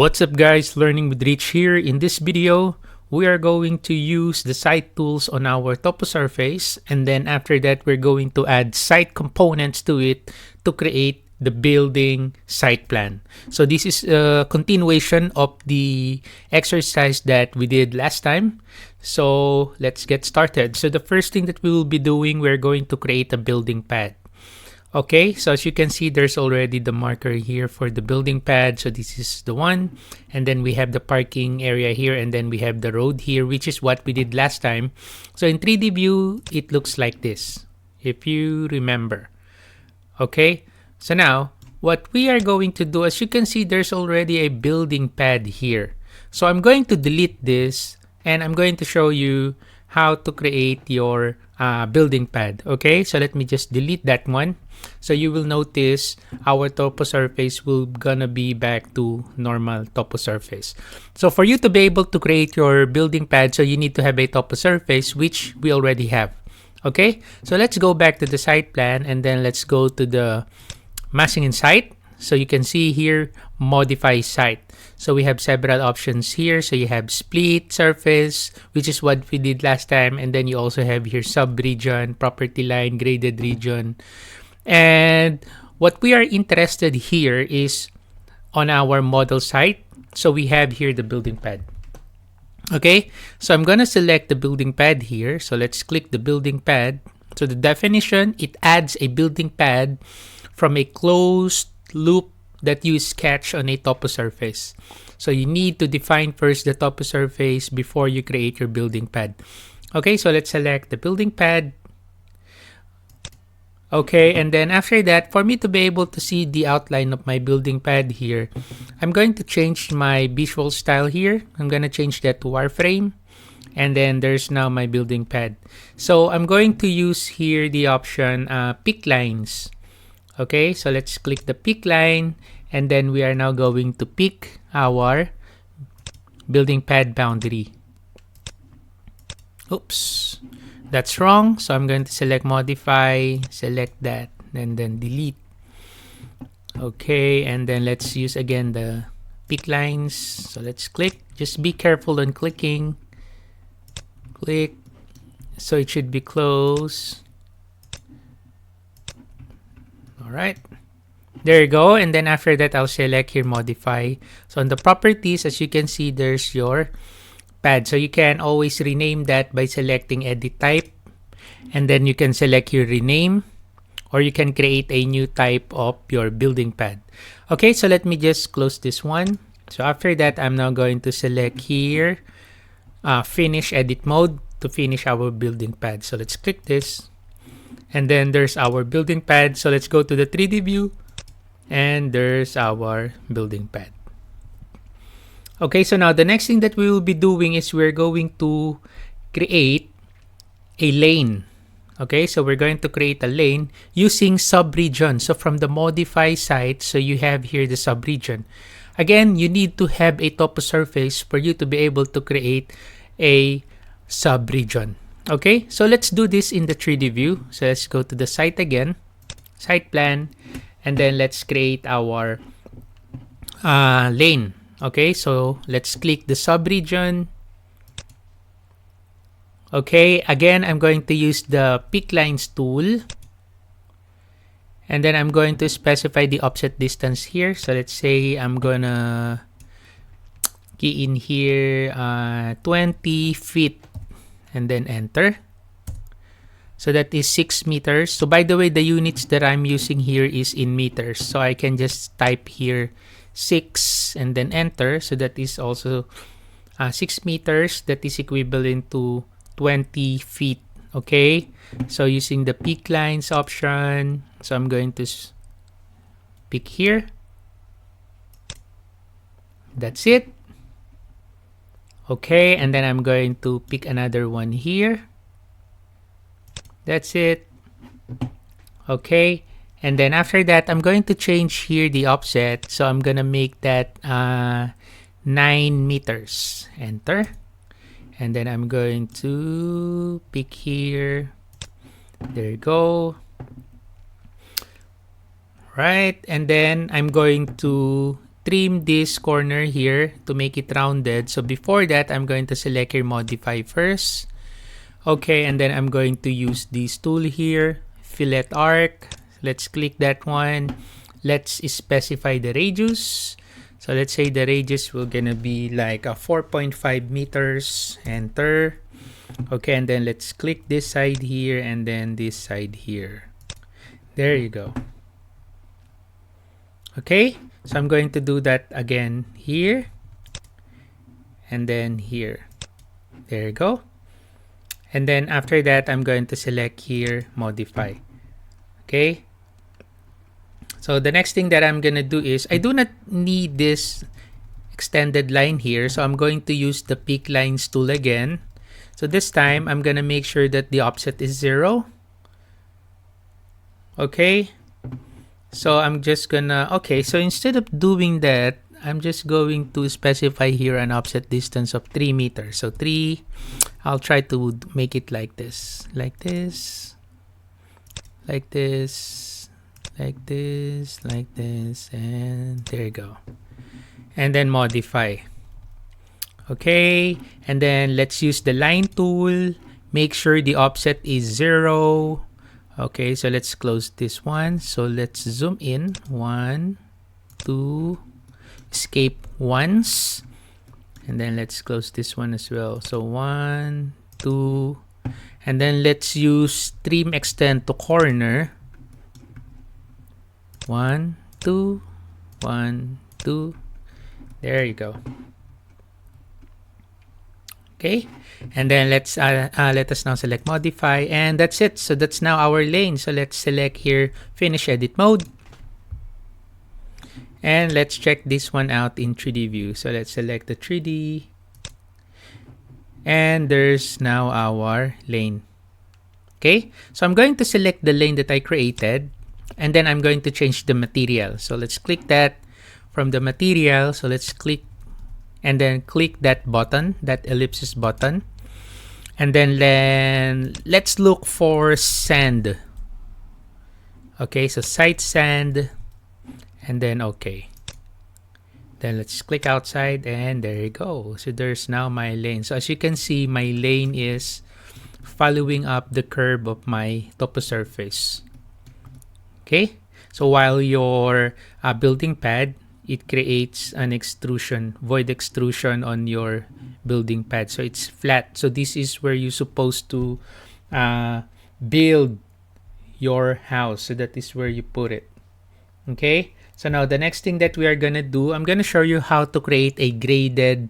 What's up guys, Learning with Rich here. In this video, we are going to use the site tools on our topo surface, and then after that we're going to add site components to it to create the building site plan. So this is a continuation of the exercise that we did last time. So let's get started. So the first thing that we will be doing, we're going to create a building pad. Okay, so as you can see, there's already the marker here for the building pad. So this is the one. And then we have the parking area here. And then we have the road here, which is what we did last time. So in 3D view, it looks like this, if you remember. Okay, so now what we are going to do, as you can see, there's already a building pad here. So I'm going to delete this and I'm going to show you how to create your building pad. Okay, so let me just delete that one. So you will notice our topo surface will gonna be back to normal topo surface. So for you to be able to create your building pad, so you need to have a topo surface, which we already have. Okay, so let's go back to the site plan and then let's go to the massing in site. So you can see here, modify site. So we have several options here. So you have split surface, which is what we did last time. And then you also have here sub-region, property line, graded region. And what we are interested here is on our model site. So we have here the building pad. Okay, so I'm going to select the building pad here. So let's click the building pad. So the definition, it adds a building pad from a closed loop that you sketch on a topo surface. So you need to define first the topo surface before you create your building pad. Okay, so let's select the building pad. Okay, and then after that, for me to be able to see the outline of my building pad here, I'm going to change my visual style here. I'm going to change that to wireframe. And then there's now my building pad. So I'm going to use here the option pick lines. Okay, so let's click the pick line. And then we are now going to pick our building pad boundary. Oops. That's wrong. So I'm going to select modify, select that, and then delete. Okay, and then let's use again the pick lines. So let's click. Just be careful on clicking. Click. So it should be close. All right. There you go. And then after that, I'll select here modify. So on the properties, as you can see, there's your pad. So you can always rename that by selecting edit type, and then you can select your rename, or you can create a new type of your building pad. Okay, so let me just close this one. So after that, I'm now going to select here finish edit mode to finish our building pad. So let's click this, and then there's our building pad. So let's go to the 3D view, and there's our building pad. Okay, so now the next thing that we will be doing is we're going to create a lane. Okay, so we're going to create a lane using sub-region. So from the modify site, so you have here the sub-region. Again, you need to have a topo surface for you to be able to create a sub-region. Okay, so let's do this in the 3D view. So let's go to the site again, site plan, and then let's create our lane. Okay, so let's click the sub-region. Okay, again, I'm going to use the pick lines tool. And then I'm going to specify the offset distance here. So let's say I'm gonna key in here 20 feet and then enter. So that is 6 meters. So by the way, the units that I'm using here is in meters. So I can just type here 6 and then enter. So that is also 6 meters. That is equivalent to 20 feet. Okay, so using the pick lines option, so I'm going to pick here. That's it. Okay, and then I'm going to pick another one here. That's it. Okay, and then after that, I'm going to change here the offset. So I'm gonna make that 9 meters. Enter. And then I'm going to pick here. There you go. Right, and then I'm going to trim this corner here to make it rounded. So before that, I'm going to select here modify first. Okay, and then I'm going to use this tool here, fillet arc. Let's click that one. Let's specify the radius. So let's say the radius will gonna be like a 4.5 meters. Enter. Okay, and then let's click this side here and then this side here. There you go. Okay, so I'm going to do that again here and then here. There you go. And then after that, I'm going to select here, modify. Okay. So the next thing that I'm going to do is, I do not need this extended line here. So I'm going to use the peak lines tool again. So this time, I'm going to make sure that the offset is 0. Okay. So I'm just gonna, okay, so instead of doing that, I'm just going to specify here an offset distance of 3 meters. So 3, I'll try to make it like this, like this, like this, like this, like this, and there you go. And then modify. Okay, and then let's use the line tool. Make sure the offset is 0. Okay, so let's close this one. So let's zoom in. 1, 2, escape once. And then let's close this one as well. So 1, 2, and then let's use trim extend to corner. 1, 2, 1, 2. There you go. Okay, and then let us now select modify, and that's it. So that's now our lane. So let's select here finish edit mode, and let's check this one out in 3D view. So let's select the 3D, and there's now our lane. Okay, so I'm going to select the lane that I created, and then I'm going to change the material. So let's click that from the material. So let's click and then click that button, that ellipsis button, and then let's look for sand. Okay, so site sand, and then okay, then let's click outside, and there you go. So there's now my lane. So as you can see, my lane is following up the curve of my topo surface. Okay, so while your building pad, it creates an extrusion, void extrusion on your building pad. So it's flat. So this is where you're supposed to build your house. So that is where you put it. Okay. So now the next thing that we are going to do, I'm going to show you how to create a graded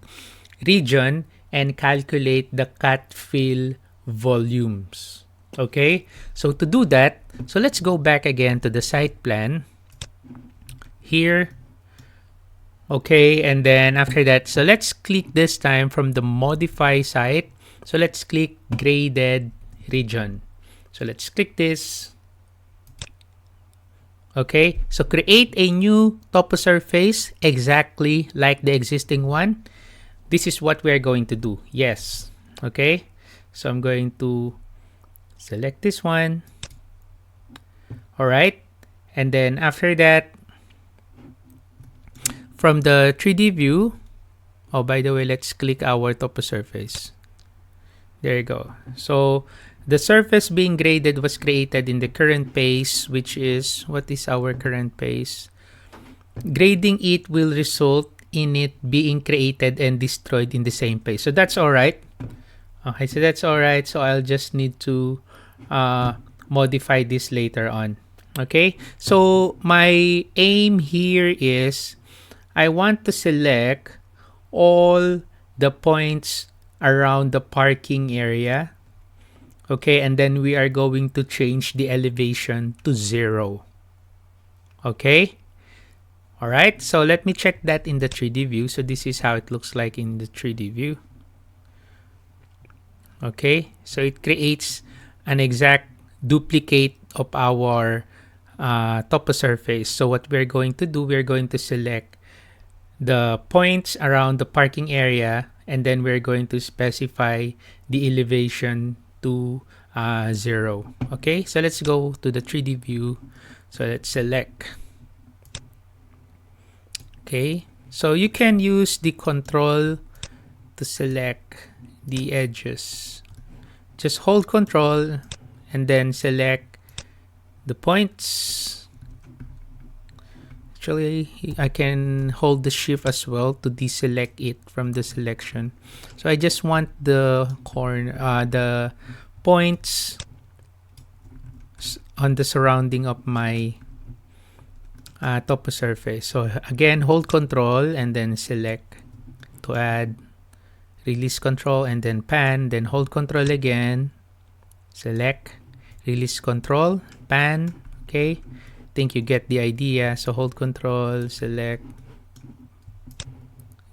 region and calculate the cut fill volumes. Okay. So to do that, so let's go back again to the site plan here. Okay, and then after that, so let's click this time from the modify site. So let's click graded region. So let's click this. Okay, so create a new topo surface exactly like the existing one. This is what we're going to do. Yes. Okay, so I'm going to select this one. All right, and then after that, from the 3D view, oh, by the way, let's click our topo surface. There you go. So the surface being graded was created in the current phase, which is, what is our current phase? Grading it will result in it being created and destroyed in the same phase. So that's all right. Okay, so that's all right. So I'll just need to modify this later on. Okay, so my aim here is I want to select all the points around the parking area. Okay, and then we are going to change the elevation to 0. Okay, all right, so let me check that in the 3D view. So this is how it looks like in the 3D view. Okay, so it creates an exact duplicate of our topo surface. So what we're going to do, we're going to select the points around the parking area, and then we're going to specify the elevation to 0. Okay, so let's go to the 3D view. So let's select. Okay, so you can use the control to select the edges. Just hold control and then select the points. Actually, I can hold the shift as well to deselect it from the selection. So I just want the the points on the surrounding of my topo surface. So again, hold control and then select to add, release control and then pan, then hold control again, select, release control, pan. Okay, think you get the idea. So hold control, select.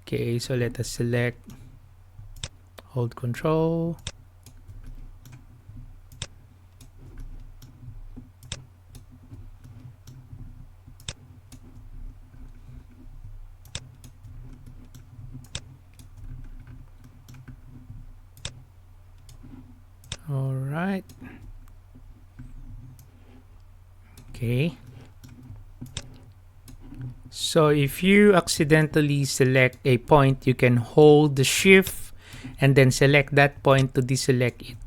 Okay, so let us select, hold control. All right. Okay. So if you accidentally select a point, you can hold the shift and then select that point to deselect it.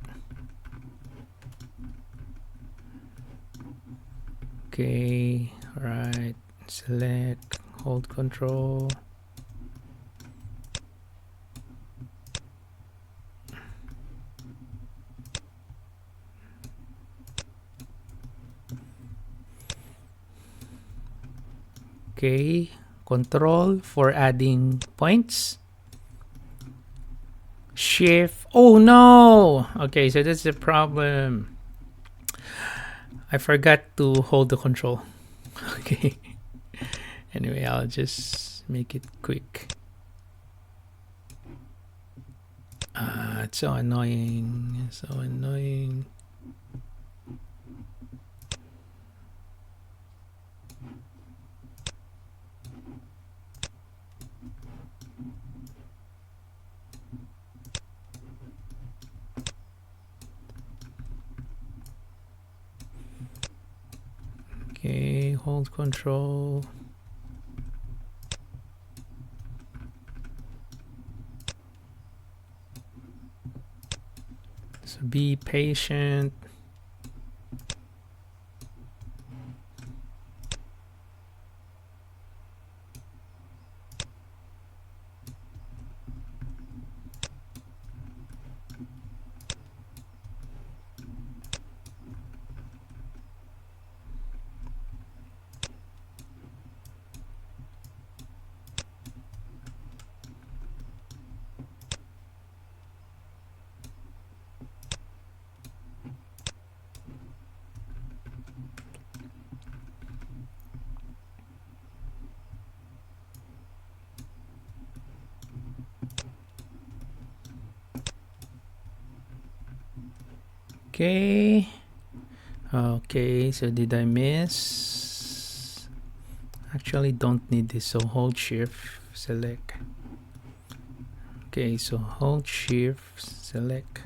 Okay, all right. Select, hold control. Okay, control for adding points. Shift. Oh no! Okay, so that's the problem. I forgot to hold the control. Okay. Anyway, I'll just make it quick. It's so annoying. So annoying. Okay, hold control. So be patient. Okay. Okay, so did I miss? Actually, don't need this, so hold shift, select. Okay, so hold shift, select.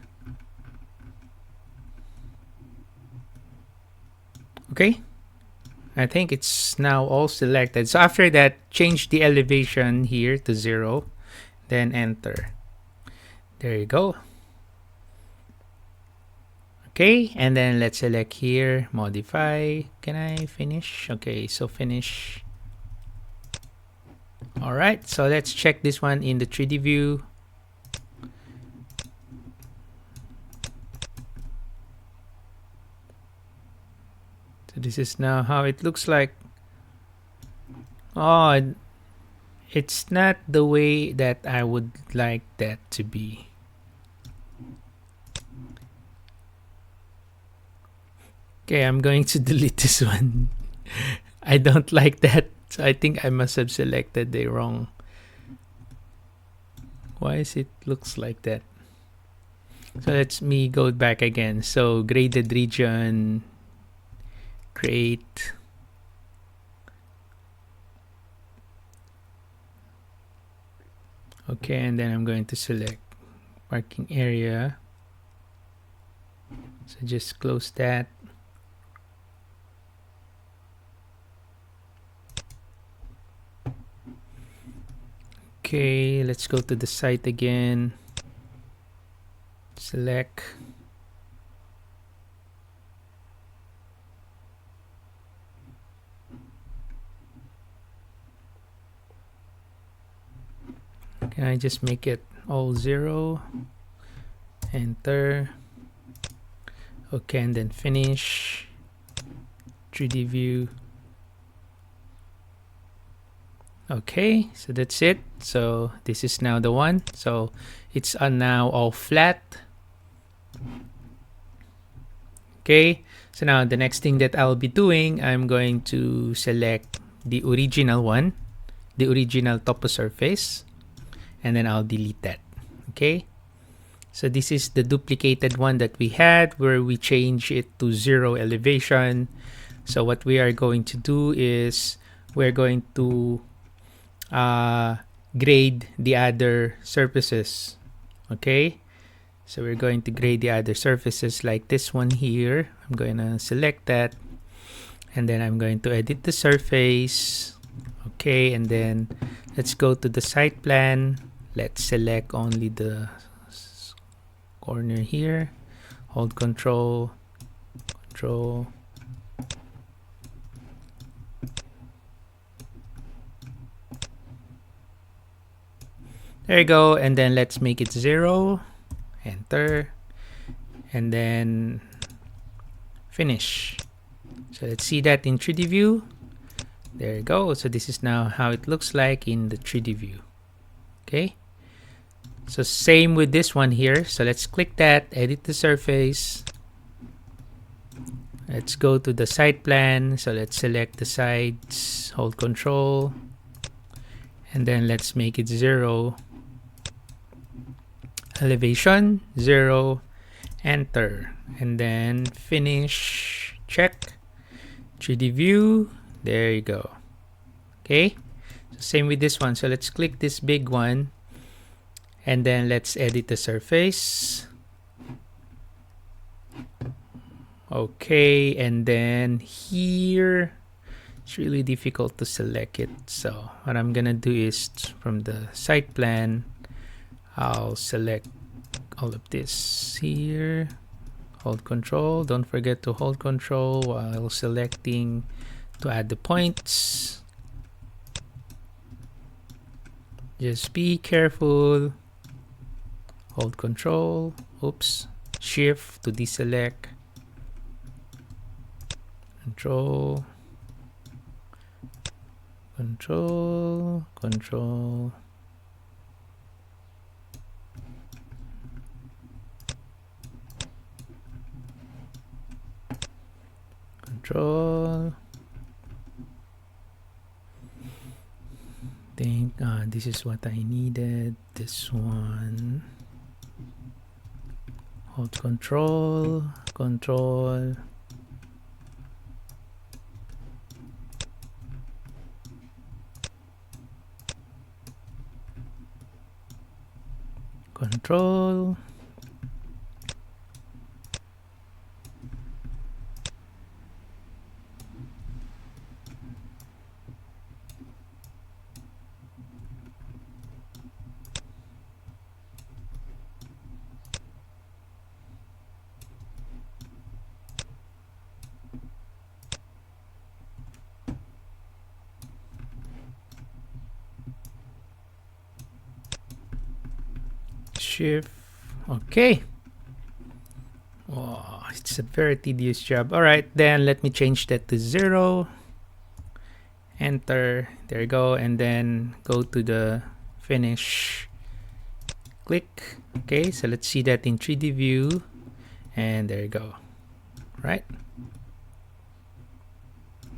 Okay, I think it's now all selected. So after that, change the elevation here to 0, then enter. There you go. Okay, and then let's select here, modify. Can I finish? Okay, so finish. All right, so let's check this one in the 3D view. So this is now how it looks like. Oh, it's not the way that I would like that to be. Okay, I'm going to delete this one. I don't like that. So I think I must have selected the wrong. Why is it looks like that? So let's me go back again. So graded region, create. Okay, and then I'm going to select parking area. So just close that. Okay, let's go to the site again. Select. Can I just make it all 0? Enter. Okay, and then finish. 3D view. Okay, so that's it. So this is now the one. So it's now all flat. Okay, so now the next thing that I'll be doing, I'm going to select the original one, the original topo surface, and then I'll delete that. Okay, so this is the duplicated one that we had where we change it to 0 elevation. So what we are going to do is we're going to grade the other surfaces. Okay, so we're going to grade the other surfaces like this one here. I'm going to select that, and then I'm going to edit the surface. Okay, and then let's go to the site plan. Let's select only the corner here. Hold control. There you go, and then let's make it 0. Enter, and then finish. So let's see that in 3D view. There you go. So this is now how it looks like in the 3D view. Okay, so same with this one here. So let's click that, edit the surface. Let's go to the site plan. So let's select the sides, hold control, and then let's make it 0. Elevation 0, enter, and then finish. Check. 3D view. There you go. Okay, so same with this one. So let's click this big one, and then let's edit the surface. Okay, and then here it's really difficult to select it. So what I'm gonna do is from the site plan, I'll select all of this here. Hold control. Don't forget to hold control while selecting to add the points. Just be careful. Hold control. Oops. Shift to deselect. Control. Control. Control. Control. Think this is what I needed. This one. Hold control. Control. Control. Shift. Okay. Oh, it's a very tedious job. All right, then let me change that to 0. Enter. There you go, and then go to the finish. Click. Okay, so let's see that in 3D view, and there you go. Right.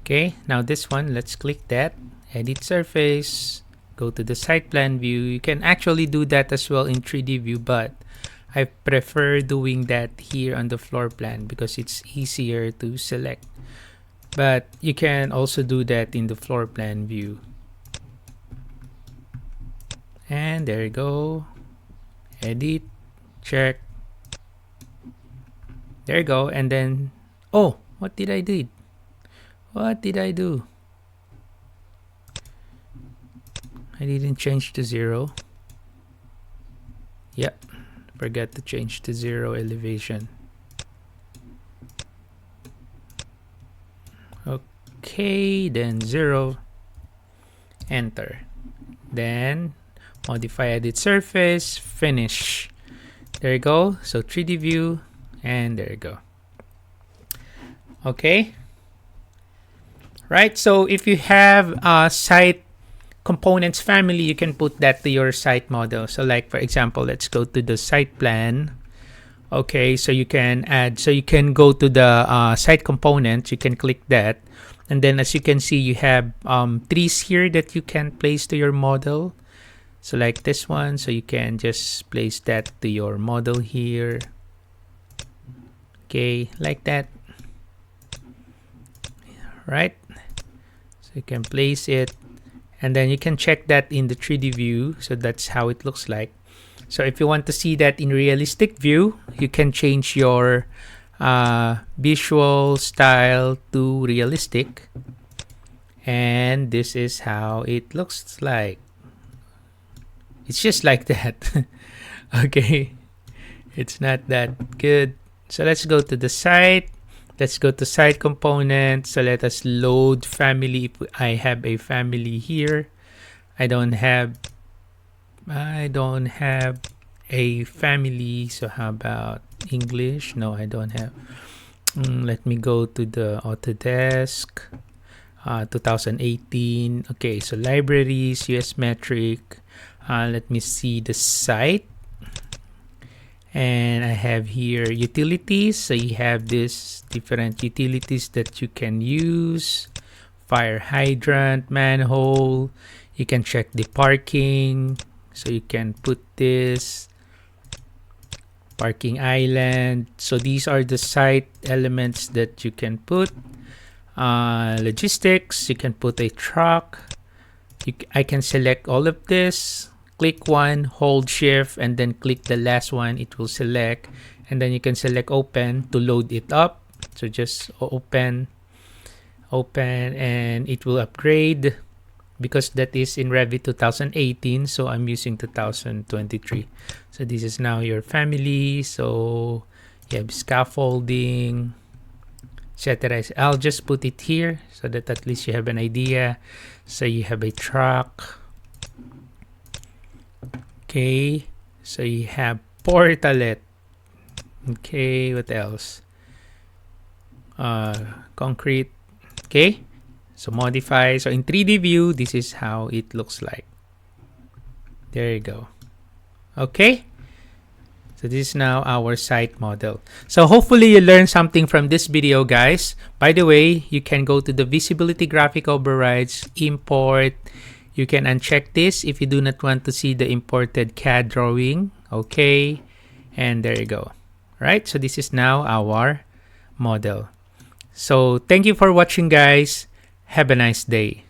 Okay, now this one, let's click that. Edit surface. Go to the site plan view. You can actually do that as well in 3D view, but I prefer doing that here on the floor plan because it's easier to select. But you can also do that in the floor plan view. And there you go. Edit. Check. There you go. And then, oh, what did I do? What did I do? I didn't change to 0. Yep, forgot to change to 0 elevation. Okay, then 0, enter. Then modify edit surface, finish. There you go. So 3D view, and there you go. Okay. Right, so if you have a site components family, you can put that to your site model. So like, for example, let's go to the site plan. Okay, so you can add, so you can go to the site components, you can click that. And then as you can see, you have trees here that you can place to your model. So like this one, so you can just place that to your model here. Okay, like that. Right? So you can place it. And then you can check that in the 3D view. So that's how it looks like. So if you want to see that in realistic view, you can change your visual style to realistic. And this is how it looks like. It's just like that. Okay. It's not that good. So let's go to the site. Let's go to site component. So let us load family. If I have a family here. I don't have a family. So how about English? No, I don't have. Let me go to the Autodesk 2018. Okay, so libraries, US metric. Let me see the site. And I have here utilities. So you have this different utilities that you can use. Fire hydrant, manhole. You can check the parking. So you can put this. Parking island. So these are the site elements that you can put. Logistics. You can put a truck. I can select all of this. Click one, hold shift, and then click the last one. It will select, and then you can select open to load it up. So just open, and it will upgrade because that is in Revit 2018. So I'm using 2023. So this is now your family. So you have scaffolding, etc. I'll just put it here so that at least you have an idea. So you have a truck. Okay, so you have portalet. Okay, what else? Concrete. Okay, so modify. So in 3D view, this is how it looks like. There you go. Okay, so this is now our site model. So hopefully you learned something from this video, guys. By the way, you can go to the visibility graphic overrides, import. You can uncheck this if you do not want to see the imported CAD drawing. Okay, and there you go. Right, so this is now our model. So thank you for watching, guys. Have a nice day.